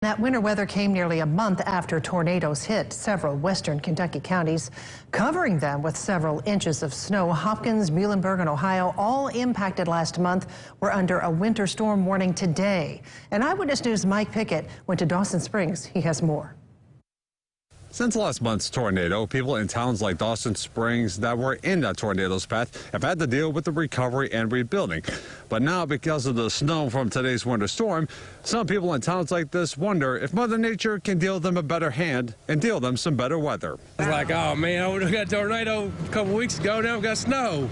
That winter weather came nearly a month after tornadoes hit several western Kentucky counties, covering them with several inches of snow. Hopkins, Muhlenberg, and Ohio, all impacted last month, were under a winter storm warning today. And Eyewitness News' Mike Pickett went to Dawson Springs. He has more. Since last month's tornado, people in towns like Dawson Springs that were in that tornado's path have had to deal with the recovery and rebuilding. But now, because of the snow from today's winter storm, some people in towns like this wonder if Mother Nature can deal them a better hand and deal them some better weather. It's like, oh man, we got a tornado a couple weeks ago, now we got snow.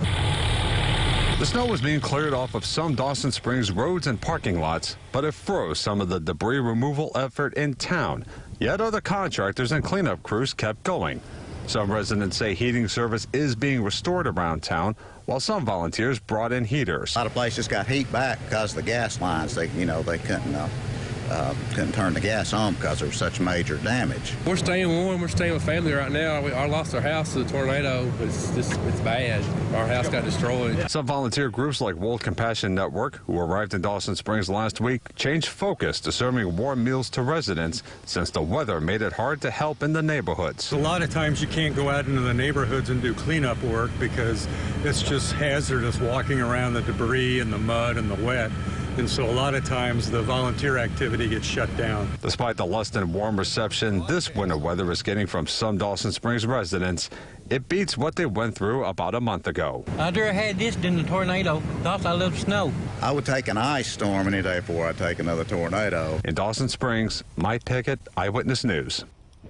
The snow was being cleared off of some Dawson Springs roads and parking lots, but it froze some of the debris removal effort in town. Yet other contractors and cleanup crews kept going. Some residents say heating service is being restored around town, while some volunteers brought in heaters. A lot of places got heat back because of the gas lines. They couldn't turn the gas on because there was such major damage. We're staying warm. We're staying with family right now. I lost our house to the tornado. It's bad. Our house got destroyed. Some volunteer groups like World Compassion Network, who arrived in Dawson Springs last week, changed focus to serving warm meals to residents since the weather made it hard to help in the neighborhoods. A lot of times you can't go out into the neighborhoods and do cleanup work because it's just hazardous walking around the debris and the mud and the wet. And so a lot of times the volunteer activity gets shut down. Despite the less than warm reception this winter weather is getting from some Dawson Springs residents, it beats what they went through about a month ago. I'd rather had this than the tornado. Thought I love snow. I would take an ice storm any day before I take another tornado. In Dawson Springs, Mike Pickett, Eyewitness News.